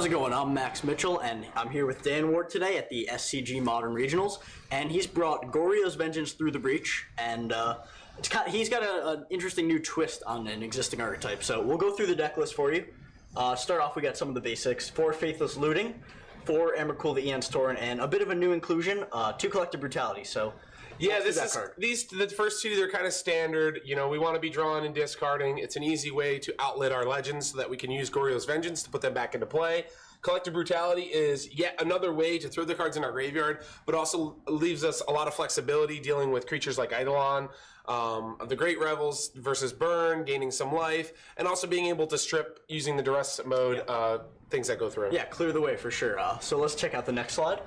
it going? I'm Max Mitchell, and I'm here with Dan Ward today at the SCG Modern Regionals, and he's brought Goryo's Vengeance Through the Breach, and he's got an interesting new twist on an existing archetype. So we'll go through the deck list for you. Start off, we got some of the basics: 4 Faithless Looting, 4 Emrakul the Aeon's Torrent, and a bit of a new inclusion, 2 Collective Brutality. So yeah, the first two, they're kind of standard. You know, we want to be drawing and discarding. It's an easy way to outlet our legends so that we can use Goryo's Vengeance to put them back into play. Collective Brutality is yet another way to throw the cards in our graveyard, but also leaves us a lot of flexibility dealing with creatures like Eidolon, the Great Revels versus Burn, gaining some life, and also being able to strip using the duress mode, things that go through. Yeah, clear the way for sure. So let's check out the next slide.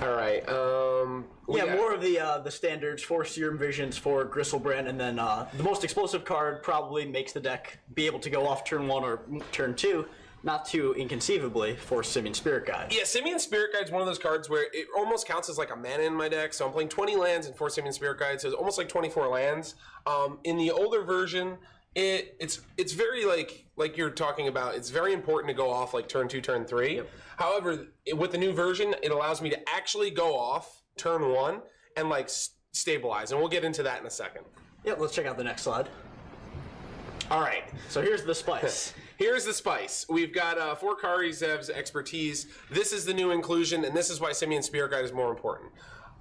All right. More of the standards: 4 Serum Visions, 4 Gristlebrand, and then the most explosive card probably makes the deck be able to go off turn 1 or turn 2. Not too inconceivably, for Simian Spirit Guide. Yeah, Simian Spirit Guide is one of those cards where it almost counts as like a mana in my deck. So I'm playing 20 lands and 4 Simian Spirit Guides, so it's almost like 24 lands. In the older version, it's very like you're talking about. It's very important to go off like turn 2, turn 3. Yep. However, with the new version, it allows me to actually go off turn 1 and like stabilize, and we'll get into that in a second. Yep, let's check out the next slide. All right, so here's the spice. Here's the spice. We've got 4 Kari Zev's Expertise. This is the new inclusion, and this is why Simian Spirit Guide is more important.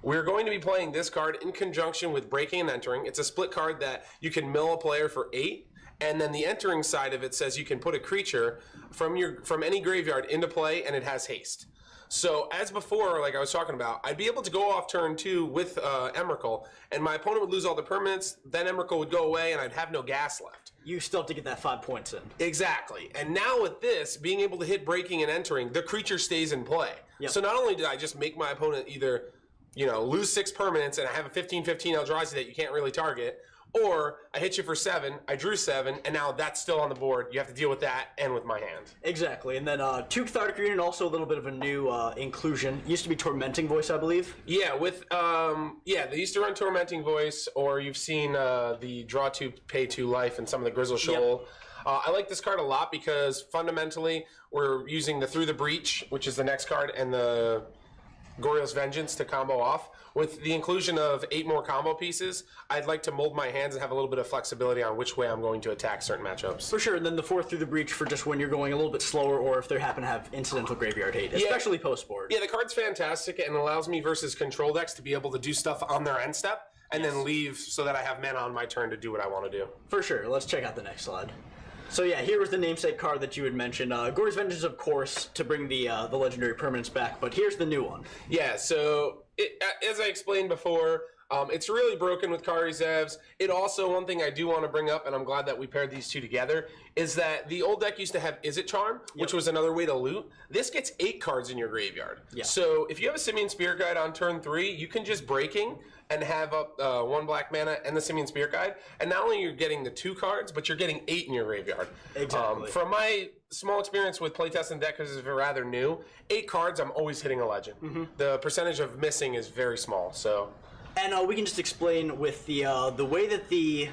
We're going to be playing this card in conjunction with Breaking and Entering. It's a split card that you can mill a player for 8, and then the entering side of it says you can put a creature from any graveyard into play, and it has haste. So as before, like I was talking about, I'd be able to go off turn 2 with Emrakul, and my opponent would lose all the permanents, then Emrakul would go away, and I'd have no gas left. You still have to get that 5 points in. Exactly. And now with this, being able to hit Breaking and Entering, the creature stays in play. Yep. So not only did I just make my opponent either, lose 6 permanents and I have a 15-15 Eldrazi that you can't really target, or I hit you for 7, I drew 7, and now that's still on the board. You have to deal with that and with my hand. Exactly. And then 2 Cathartic Reunion, also a little bit of a new inclusion. It used to be Tormenting Voice, I believe. Yeah, they used to run Tormenting Voice, or you've seen the Draw 2, Pay 2 Life and some of the Grizzle Shoal. Yep. I like this card a lot because fundamentally we're using the Through the Breach, which is the next card, and the Goryo's Vengeance to combo off. With the inclusion of 8 more combo pieces, I'd like to mold my hands and have a little bit of flexibility on which way I'm going to attack certain matchups. For sure, and then the 4 Through the Breach for just when you're going a little bit slower, or if they happen to have incidental graveyard hate, especially post-board. Yeah, the card's fantastic and allows me versus control decks to be able to do stuff on their end step and then leave so that I have mana on my turn to do what I want to do. For sure. Let's check out the next slide. So yeah, here was the namesake card that you had mentioned. Goryo's Vengeance, of course, to bring the legendary permanents back, but here's the new one. Yeah, so as I explained before, it's really broken with Kari Zev's. It also, one thing I do want to bring up, and I'm glad that we paired these two together, is that the old deck used to have Is It Charm, which was another way to loot. This gets 8 cards in your graveyard. Yep. So if you have a Simian Spirit Guide on turn 3, you can just Breaking and have up 1 black mana and the Simian Spirit Guide. And not only are you getting the 2 cards, but you're getting 8 in your graveyard. Exactly. From my small experience with playtesting deck, because it's rather new, 8 cards, I'm always hitting a legend. Mm-hmm. The percentage of missing is very small, so... And we can just explain with the way that the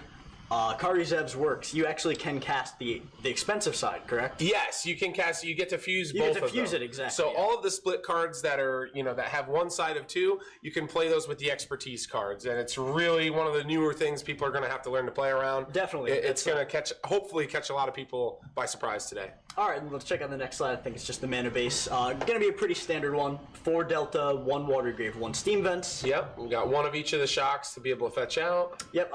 Kari Zev's works. You actually can cast the expensive side, correct? Yes, you can cast. You get to fuse both of them. You get to fuse it, exactly. So all of the split cards that are that have one side of 2, you can play those with the Expertise cards, and it's really one of the newer things people are going to have to learn to play around. Definitely, it's going to hopefully catch a lot of people by surprise today. All right, let's check out the next slide. I think it's just the mana base. Going to be a pretty standard one. 4 Delta, 1 Water Grave, 1 Steam Vents. Yep, we got 1 of each of the shocks to be able to fetch out. Yep,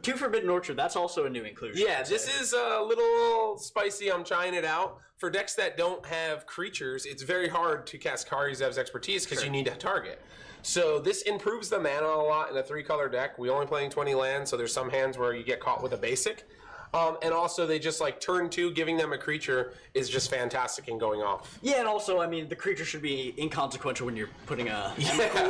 2 Forbidden Orchard. That's also a new inclusion. Yeah, this is a little spicy. I'm trying it out. For decks that don't have creatures, it's very hard to cast Kari Zev's Expertise because you need a target. So this improves the mana a lot in a 3-color deck. We only playing 20 lands, so there's some hands where you get caught with a basic. And also, they just like turn 2, giving them a creature is just fantastic in going off. Yeah, and also, I mean, the creature should be inconsequential when you're putting a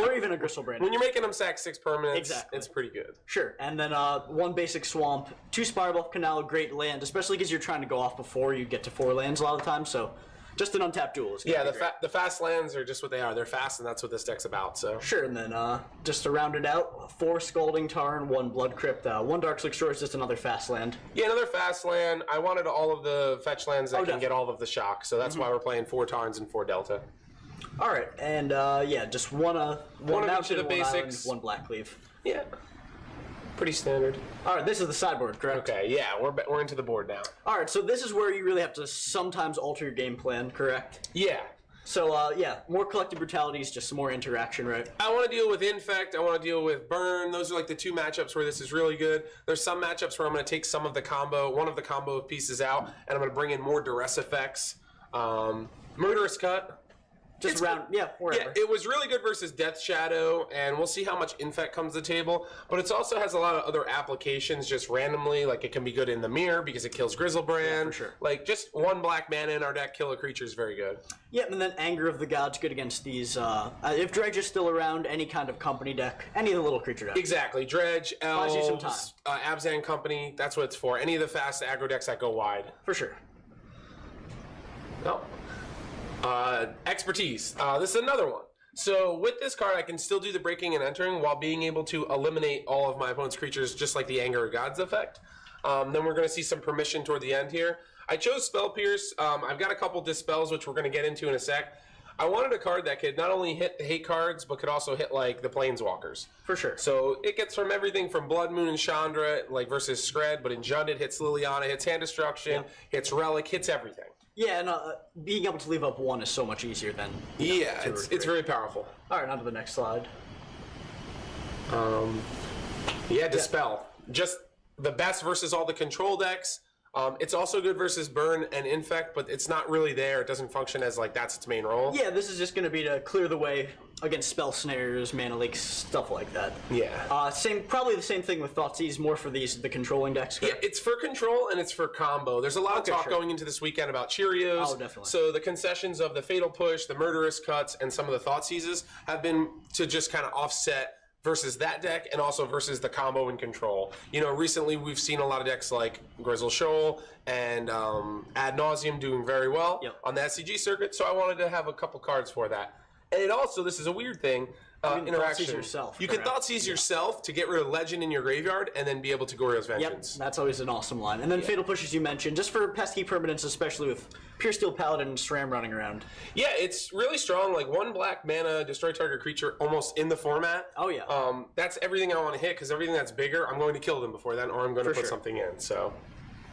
or even a Gristlebrand. When you're making them sack 6 permanents, it's pretty good. Sure, and then 1 basic Swamp, 2 Spirebluff Canal, great land, especially because you're trying to go off before you get to 4 lands a lot of the time. So Just an untapped duel. Yeah, the fast lands are just what they are. They're fast, and that's what this deck's about. So sure, and then just to round it out, 4 Scalding Tarn, 1 Blood Crypt, 1 Darkslick Shore is just another fast land. Yeah, another fast land. I wanted all of the fetch lands that can definitely get all of the shock, so that's why we're playing 4 Tarns and 4 Delta. All right, and yeah, just one of mountain, each of the one basics. island, 1 Blackleaf. Yeah, pretty standard. All right, this is the sideboard, correct? Okay, yeah, we're into the board now. All right, so this is where you really have to sometimes alter your game plan, correct? Yeah. So, yeah, more collective brutalities, just some more interaction, right? I want to deal with Infect. I want to deal with Burn. Those are like the 2 matchups where this is really good. There's some matchups where I'm going to take one of the combo pieces out, and I'm going to bring in more duress effects. Murderous Cut. Just wherever. Yeah, it was really good versus Death Shadow, and we'll see how much Infect comes to the table. But it also has a lot of other applications just randomly. Like, it can be good in the mirror because it kills Grizzlebrand. Yeah, for sure. Like, just 1 black mana in our deck, kill a creature is very good. Yeah, and then Anger of the Gods, good against these. If Dredge is still around, any kind of company deck, any of the little creature decks. Exactly. Dredge, Buys you some Elves, Abzan Company, that's what it's for. Any of the fast aggro decks that go wide. For sure. No. Expertise. This is another one. So with this card, I can still do the breaking and entering while being able to eliminate all of my opponent's creatures, just like the Anger of Gods effect. Then we're going to see some permission toward the end here. I chose Spell Pierce. I've got a couple Dispels, which we're going to get into in a sec. I wanted a card that could not only hit the hate cards, but could also hit like the Planeswalkers. For sure. So it gets from everything from Blood Moon and Chandra, like versus Skred, but in Jund it hits Liliana, hits Hand Destruction, hits Relic, hits everything. Yeah, and being able to leave up 1 is so much easier than... Yeah, it's very powerful. All right, on to the next slide. Yeah, Dispel. Just the best versus all the control decks. It's also good versus Burn and Infect, but it's not really there. It doesn't function as like that's its main role. Yeah, this is just going to be to clear the way against spell snares, mana leaks, stuff like that. Yeah. Probably the same thing with Thoughtseize, more for the controlling decks. Correct? Yeah, it's for control and it's for combo. There's a lot of talk going into this weekend about Cheerios. Oh, definitely. So the concessions of the Fatal Push, the Murderous Cuts, and some of the Thoughtseizes have been to just kind of offset versus that deck and also versus the combo and control. You know, recently we've seen a lot of decks like Grizzle Shoal and Ad Nauseam doing very well on the SCG circuit, so I wanted to have a couple cards for that. And it also, this is a weird thing, interaction. You can Thoughtseize yourself to get rid of Legend in your graveyard and then be able to Goryo's Vengeance. Yep, that's always an awesome line. And then Fatal Push, as you mentioned, just for pesky permanents, especially with Pure Steel Paladin and SRAM running around. Yeah, it's really strong. Like 1 black mana, destroy target creature almost in the format. Oh, yeah. That's everything I want to hit because everything that's bigger, I'm going to kill them before then or I'm going to put something in. So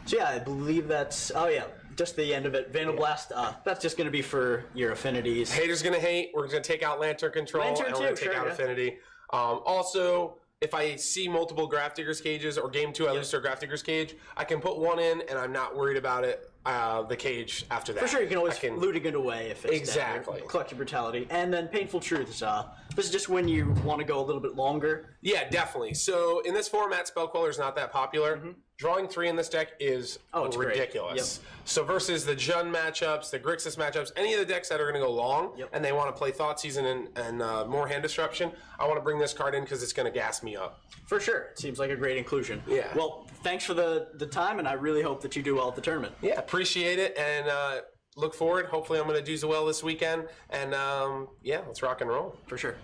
yeah, I believe that's... Oh, yeah. Just the end of it. Vandal Blast, that's just going to be for your affinities. Haters going to hate. We're going to take out Lantern Control and we're going to take out Affinity. Also, if I see multiple Grafdigger's Cages or game 2 I lose to a Grafdigger's Cage, I can put 1 in and I'm not worried about it. The cage after that. For sure, you can always looting it away if it's exactly collective brutality. And then Painful Truths. This is just when you want to go a little bit longer. Yeah, definitely. So in this format, Spellqueller is not that popular. Drawing 3 in this deck is ridiculous. Yep. So versus the Jund matchups, the Grixis matchups, any of the decks that are going to go long and they want to play Thoughtseize and more hand disruption, I want to bring this card in because it's going to gas me up. For sure. It seems like a great inclusion. Yeah. Well, thanks for the time, and I really hope that you do well at the tournament. Yeah, appreciate it, and look forward. Hopefully I'm going to do so well this weekend, and yeah, let's rock and roll. For sure.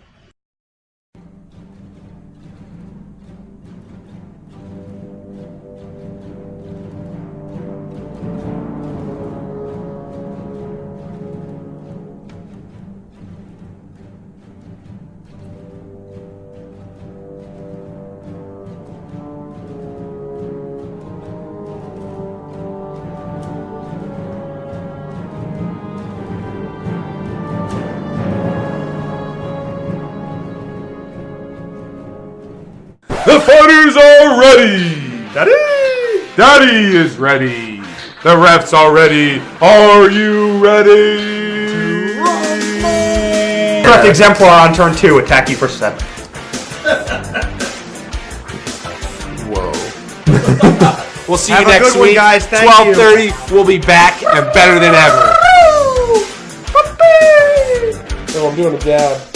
The fighters are ready! Daddy is ready! The refs are ready! Are you ready? Correct exemplar on turn 2, attack you for 7. Whoa. We'll see Have you a next good one, week. guys. Thank 12:30. We'll be back and better than ever. Oh, I'm doing a dab.